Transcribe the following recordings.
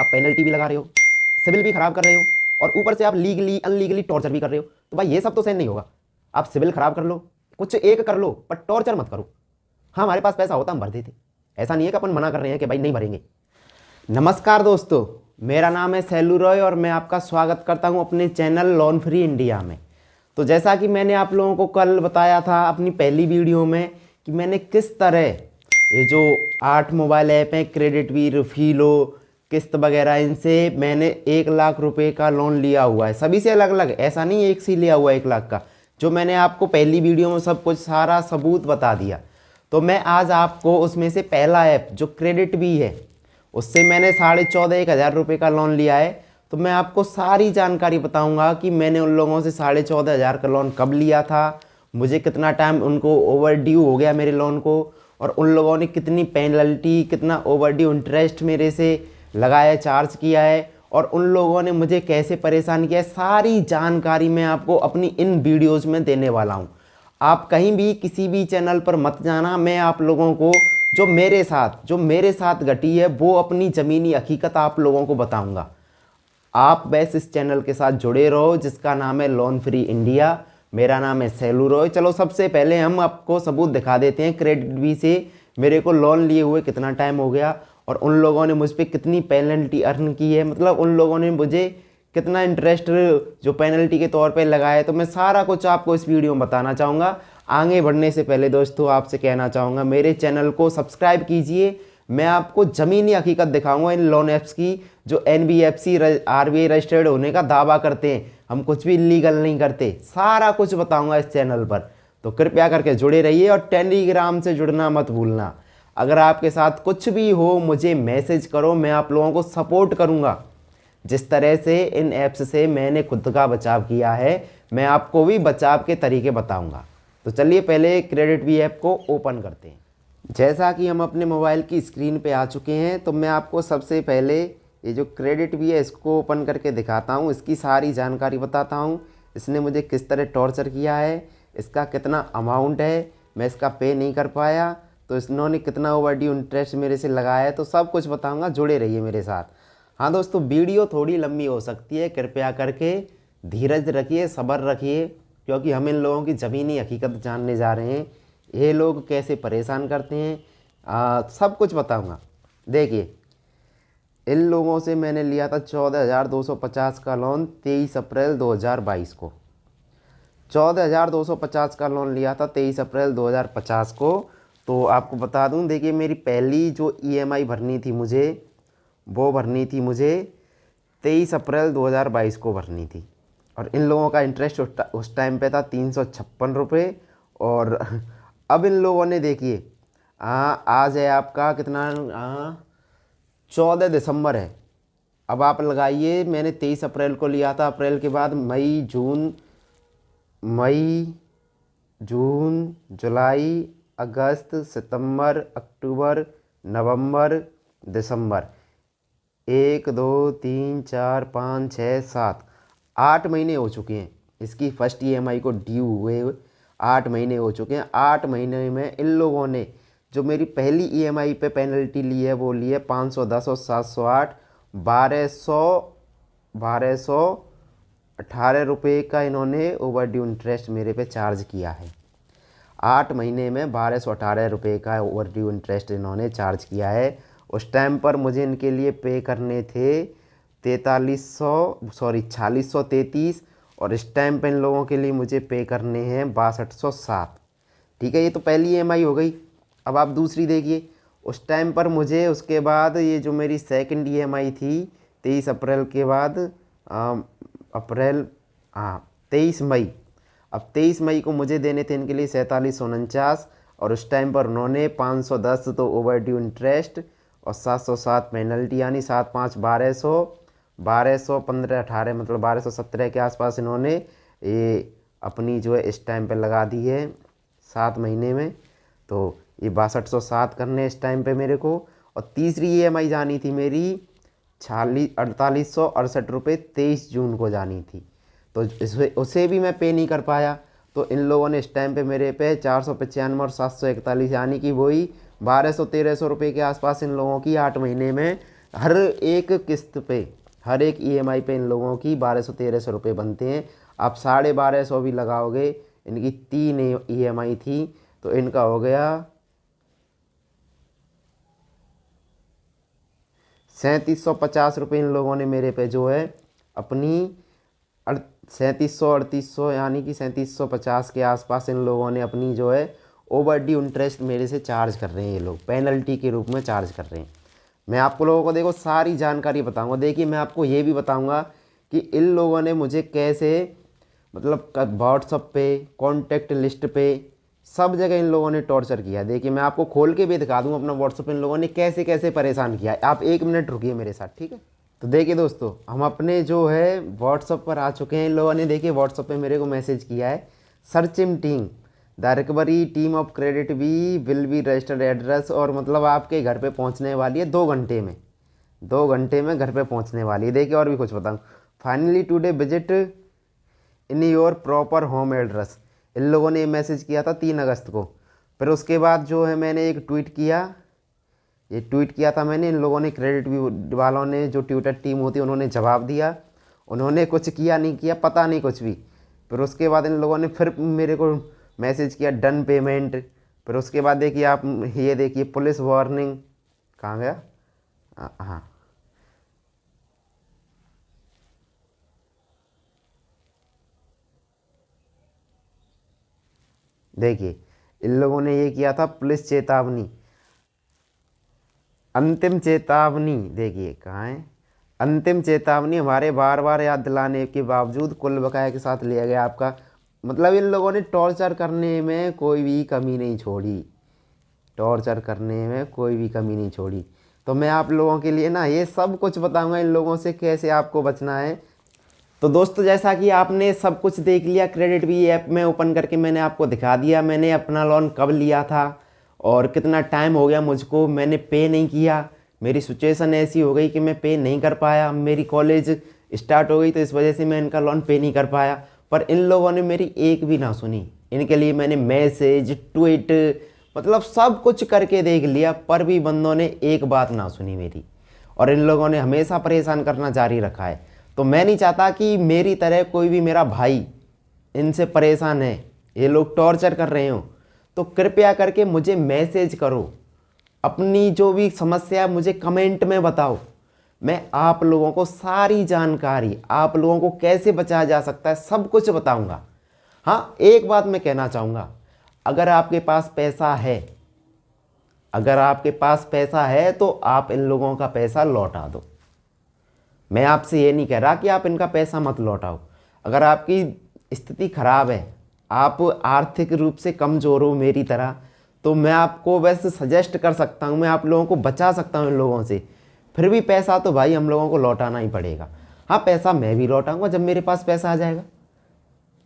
आप पेनल्टी भी लगा रहे हो, सिविल भी खराब कर रहे हो, और ऊपर से आप लीगली अनलीगली टॉर्चर भी कर रहे हो। तो भाई ये सब तो सहन नहीं होगा। आप सिविल खराब कर लो, कुछ एक कर लो, पर टॉर्चर मत करो। हाँ, हमारे पास पैसा होता हम भर देते, ऐसा नहीं है कि अपन मना कर रहे हैं कि भाई नहीं भरेंगे। नमस्कार दोस्तों, मेरा नाम है सैलू रॉय और मैं आपका स्वागत करता हूं अपने चैनल लोन फ्री इंडिया में। तो जैसा कि मैंने आप लोगों को कल बताया था अपनी पहली वीडियो में कि मैंने किस तरह ये जो 8 मोबाइल ऐप हैं, क्रेडिट भी, रिफिलो, किस्त वगैरह, इनसे मैंने 1 लाख रुपए का लोन लिया हुआ है। सभी से अलग अलग, ऐसा नहीं एक से लिया हुआ 1 लाख का, जो मैंने आपको पहली वीडियो में सब कुछ सारा सबूत बता दिया। तो मैं आज आपको उसमें से पहला ऐप जो क्रेडिट भी है, उससे मैंने 14,500 रुपये का लोन लिया है। तो मैं आपको सारी जानकारी बताऊंगा कि मैंने उन लोगों से 14,500 का लोन कब लिया था, मुझे कितना टाइम उनको ओवर ड्यू हो गया मेरे लोन को, और उन लोगों ने कितनी पेनल्टी, कितना ओवर ड्यू इंटरेस्ट मेरे से लगाया, चार्ज किया है, और उन लोगों ने मुझे कैसे परेशान किया है। सारी जानकारी मैं आपको अपनी इन वीडियोज़ में देने वाला हूँ। आप कहीं भी किसी भी चैनल पर मत जाना। मैं आप लोगों को जो मेरे साथ घटी है वो अपनी ज़मीनी हकीकत आप लोगों को बताऊंगा। आप बस इस चैनल के साथ जुड़े रहो जिसका नाम है लोन फ्री इंडिया। मेरा नाम है सैलू रॉय। चलो सबसे पहले हम आपको सबूत दिखा देते हैं। क्रेडिट भी से मेरे को लोन लिए हुए कितना टाइम हो गया और उन लोगों ने मुझ पर कितनी पेनल्टी अर्न की है, मतलब उन लोगों ने मुझे कितना इंटरेस्ट जो पेनल्टी के तौर पे लगाया है। तो मैं सारा कुछ आपको इस वीडियो में बताना चाहूँगा। आगे बढ़ने से पहले दोस्तों आपसे कहना चाहूँगा मेरे चैनल को सब्सक्राइब कीजिए। मैं आपको ज़मीनी हकीकत दिखाऊंगा इन लोन ऐप्स की जो NBFC RBI रजिस्टर्ड होने का दावा करते हैं। हम कुछ भी इलीगल नहीं करते, सारा कुछ बताऊंगा इस चैनल पर। तो कृपया करके जुड़े रहिए और टेलीग्राम से जुड़ना मत भूलना। अगर आपके साथ कुछ भी हो मुझे मैसेज करो, मैं आप लोगों को सपोर्ट करूँगा। जिस तरह से इन ऐप्स से मैंने खुद का बचाव किया है, मैं आपको भी बचाव के तरीके बताऊंगा। तो चलिए पहले क्रेडिट भी ऐप को ओपन करते हैं। जैसा कि हम अपने मोबाइल की स्क्रीन पे आ चुके हैं, तो मैं आपको सबसे पहले ये जो क्रेडिट भी है इसको ओपन करके दिखाता हूँ। इसकी सारी जानकारी बताता हूँ। इसने मुझे किस तरह टॉर्चर किया है, इसका कितना अमाउंट है, मैं इसका पे नहीं कर पाया तो इन्होंने कितना ओवरड्यू इंटरेस्ट मेरे से लगाया है, तो सब कुछ बताऊँगा। जुड़े रहिए मेरे साथ। हाँ दोस्तों, वीडियो थोड़ी लंबी हो सकती है, कृपया करके धीरज रखिए, सब्र रखिए, क्योंकि हम इन लोगों की ज़मीनी हकीकत जानने जा रहे हैं। ये लोग कैसे परेशान करते हैं सब कुछ बताऊंगा। देखिए, इन लोगों से मैंने लिया था 14,250 का लोन 23 अप्रैल 2022 को। 14,250 का लोन लिया था 23 अप्रैल 2050 को। तो आपको बता दूं, देखिए मेरी पहली जो EMI भरनी थी मुझे, वो भरनी थी मुझे 23 अप्रैल 2022 को भरनी थी। और इन लोगों का इंटरेस्ट उस टाइम पे था 356 रुपये। और अब इन लोगों ने देखिए आज है आपका कितना 14 दिसंबर है। अब आप लगाइए, मैंने 23 अप्रैल को लिया था, अप्रैल के बाद मई, जून, जुलाई, अगस्त, सितंबर, अक्टूबर, नवंबर, दिसंबर, 1 2 3 4 5 6 7 8 महीने हो चुके हैं इसकी फर्स्ट EMI को ड्यू हुए। 8 महीने हो चुके हैं। 8 महीने में इन लोगों ने जो मेरी पहली EMI पे पेनल्टी ली है वो ली है 510 और 708, 1218 रुपये का इन्होंने ओवरड्यू इंटरेस्ट मेरे पे चार्ज किया है। 8 महीने में 1218 रुपये का ओवरड्यू इंटरेस्ट इन्होंने चार्ज किया है। उस टाइम पर मुझे इनके लिए पे करने थे 4633, और इस टाइम पे इन लोगों के लिए मुझे पे करने हैं 6207। ठीक है, ये तो पहली EMI हो गई। अब आप दूसरी देखिए। उस टाइम पर मुझे उसके बाद ये जो मेरी सेकंड EMI थी 23 अप्रैल के बाद 23 मई, अब 23 मई को मुझे देने थे इनके लिए 4749, और उस टाइम पर उन्होंने 510 तो ओवरड्यू इंटरेस्ट और 707 पेनल्टी, यानी 7 5 1200, 15 18 मतलब 1217 के आसपास इन्होंने ये अपनी जो है इस टाइम पे लगा दी है 7 महीने में। तो ये 6207 करने इस टाइम पे मेरे को। और तीसरी EMI जानी थी मेरी 4868 रुपये 23 जून को जानी थी, तो उसे भी मैं पे नहीं कर पाया। तो इन लोगों ने इस टाइम पे मेरे पे 495 और 741, यानी कि वही 1200-1300 रुपये के आसपास इन लोगों की 8 महीने में हर एक किस्त पे, हर एक ईएमआई पे इन लोगों की 1200-1300 रुपये बनते हैं। आप 1250 भी लगाओगे, इनकी 3 ईएमआई थी तो इनका हो गया 3750 रुपये। इन लोगों ने मेरे पे जो है अपनी 3700-3800 यानी कि 3750 के आसपास इन लोगों ने अपनी जो है ओवर ड्यू इंटरेस्ट मेरे से चार्ज कर रहे हैं। ये लोग पेनल्टी के रूप में चार्ज कर रहे हैं। मैं आपको लोगों को देखो सारी जानकारी बताऊंगा। देखिए मैं आपको ये भी बताऊंगा कि इन लोगों ने मुझे कैसे, मतलब व्हाट्सअप पे, कॉन्टैक्ट लिस्ट पे, सब जगह इन लोगों ने टॉर्चर किया। देखिए मैं आपको खोल के भी दिखा दूँ अपना व्हाट्सअप, इन लोगों ने कैसे कैसे परेशान किया। आप 1 मिनट रुकिए मेरे साथ, ठीक है। तो देखिए दोस्तों, हम अपने जो है व्हाट्सअप पर आ चुके हैं। इन लोगों ने देखिए व्हाट्सअप पे मेरे को मैसेज किया है, searching team the recovery team of credit B will be registered address, और मतलब आपके घर पे पहुंचने वाली है 2 घंटे में, 2 घंटे में घर पे पहुंचने वाली है। देखिए और भी कुछ बताऊँ, finally today visit in your proper home address. इन लोगों ने ये मैसेज किया था 3 अगस्त को। फिर उसके बाद जो है मैंने एक ट्वीट किया, ये ट्वीट किया था मैंने। इन लोगों ने, क्रेडिट बी वालों ने, जो ट्विटर टीम होती है, उन्होंने जवाब दिया। उन्होंने कुछ किया नहीं किया पता नहीं, कुछ भी। फिर उसके बाद इन लोगों ने फिर मेरे को मैसेज किया डन पेमेंट। फिर उसके बाद देखिए आप, ये देखिए पुलिस वार्निंग, कहाँ गया, हाँ देखिए इन लोगों ने ये किया था, पुलिस चेतावनी, अंतिम चेतावनी। देखिए कहाँ है, अंतिम चेतावनी, हमारे बार बार याद दिलाने के बावजूद कुल बकाया के साथ लिया गया आपका। मतलब इन लोगों ने टॉर्चर करने में कोई भी कमी नहीं छोड़ी, टॉर्चर करने में कोई भी कमी नहीं छोड़ी। तो मैं आप लोगों के लिए ना ये सब कुछ बताऊंगा, इन लोगों से कैसे आपको बचना है। तो दोस्तों जैसा कि आपने सब कुछ देख लिया, क्रेडिट बी ऐप में ओपन करके मैंने आपको दिखा दिया मैंने अपना लोन कब लिया था और कितना टाइम हो गया मुझको मैंने पे नहीं किया। मेरी सिचुएशन ऐसी हो गई कि मैं पे नहीं कर पाया, मेरी कॉलेज स्टार्ट हो गई तो इस वजह से मैं इनका लोन पे नहीं कर पाया। पर इन लोगों ने मेरी एक भी ना सुनी। इनके लिए मैंने मैसेज, ट्वीट, मतलब सब कुछ करके देख लिया, पर भी बंदों ने एक बात ना सुनी मेरी। और इन लोगों ने हमेशा परेशान करना जारी रखा है। तो मैं नहीं चाहता कि मेरी तरह कोई भी मेरा भाई इनसे परेशान है, ये लोग टॉर्चर कर रहे हो। तो कृपया करके मुझे मैसेज करो, अपनी जो भी समस्या मुझे कमेंट में बताओ। मैं आप लोगों को सारी जानकारी, आप लोगों को कैसे बचाया जा सकता है, सब कुछ बताऊंगा। हाँ एक बात मैं कहना चाहूँगा, अगर आपके पास पैसा है, अगर आपके पास पैसा है तो आप इन लोगों का पैसा लौटा दो। मैं आपसे ये नहीं कह रहा कि आप इनका पैसा मत लौटाओ। अगर आपकी स्थिति खराब है, आप आर्थिक रूप से कमज़ोर हो मेरी तरह, तो मैं आपको वैसे सजेस्ट कर सकता हूँ, मैं आप लोगों को बचा सकता हूँ इन लोगों से। फिर भी पैसा तो भाई हम लोगों को लौटाना ही पड़ेगा। हाँ पैसा मैं भी लौटाऊंगा जब मेरे पास पैसा आ जाएगा।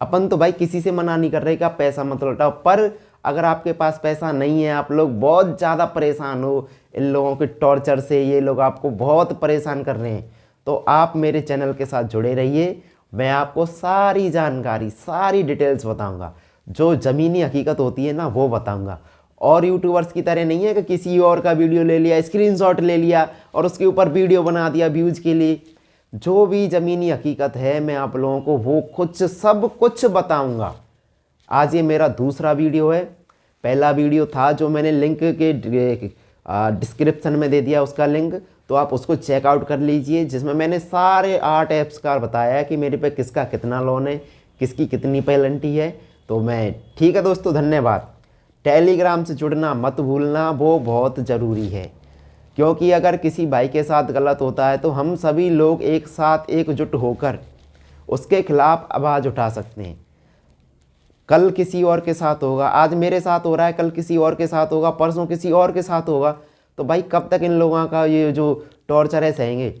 अपन तो भाई किसी से मना नहीं कर रहे कि आप पैसा मत लौटाओ, पर अगर आपके पास पैसा नहीं है, आप लोग बहुत ज़्यादा परेशान हो इन लोगों के टॉर्चर से, ये लोग आपको बहुत परेशान कर रहे हैं, तो आप मेरे चैनल के साथ जुड़े रहिए। मैं आपको सारी जानकारी, सारी डिटेल्स बताऊंगा, जो ज़मीनी हकीकत होती है ना वो बताऊंगा। और यूट्यूबर्स की तरह नहीं है कि किसी और का वीडियो ले लिया, स्क्रीनशॉट ले लिया और उसके ऊपर वीडियो बना दिया व्यूज़ के लिए। जो भी ज़मीनी हकीकत है मैं आप लोगों को वो कुछ, सब कुछ बताऊंगा। आज ये मेरा दूसरा वीडियो है। पहला वीडियो था जो मैंने लिंक के डिस्क्रिप्शन में दे दिया, उसका लिंक, तो आप उसको चेकआउट कर लीजिए, जिसमें मैंने सारे 8 ऐप्स का बताया है कि मेरे पे किसका कितना लोन है, किसकी कितनी पेनल्टी है। तो मैं, ठीक है दोस्तों, धन्यवाद। टेलीग्राम से जुड़ना मत भूलना, वो बहुत ज़रूरी है, क्योंकि अगर किसी भाई के साथ गलत होता है तो हम सभी लोग एक साथ एकजुट होकर उसके खिलाफ आवाज़ उठा सकते हैं। कल किसी और के साथ होगा, आज मेरे साथ हो रहा है, कल किसी और के साथ होगा, परसों किसी और के साथ होगा। तो भाई कब तक इन लोगों का ये जो टॉर्चर है सहेंगे।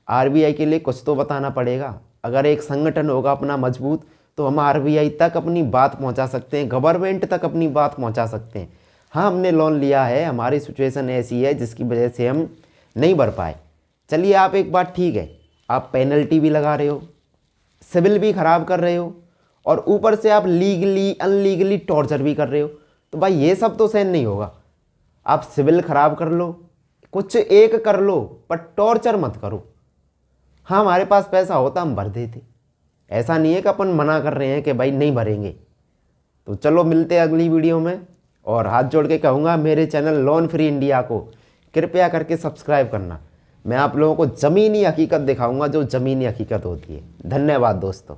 आरबीआई के लिए कुछ तो बताना पड़ेगा। अगर एक संगठन होगा अपना मजबूत तो हम आरबीआई तक अपनी बात पहुंचा सकते हैं, गवर्नमेंट तक अपनी बात पहुंचा सकते हैं। हाँ हमने लोन लिया है, हमारी सिचुएशन ऐसी है जिसकी वजह से हम नहीं भर पाए। चलिए आप एक बात ठीक है, आप पेनल्टी भी लगा रहे हो, सिविल भी ख़राब कर रहे हो, और ऊपर से आप लीगली अनलीगली टॉर्चर भी कर रहे हो। तो भाई ये सब तो सहन नहीं होगा। आप सिविल ख़राब कर लो, कुछ एक कर लो पर टॉर्चर मत करो। हाँ हमारे पास पैसा होता हम भर देते, ऐसा नहीं है कि अपन मना कर रहे हैं कि भाई नहीं भरेंगे। तो चलो मिलते हैं अगली वीडियो में, और हाथ जोड़ के कहूँगा मेरे चैनल लोन फ्री इंडिया को कृपया करके सब्सक्राइब करना। मैं आप लोगों को ज़मीनी हकीकत दिखाऊंगा जो ज़मीनी हकीकत होती है। धन्यवाद दोस्तों।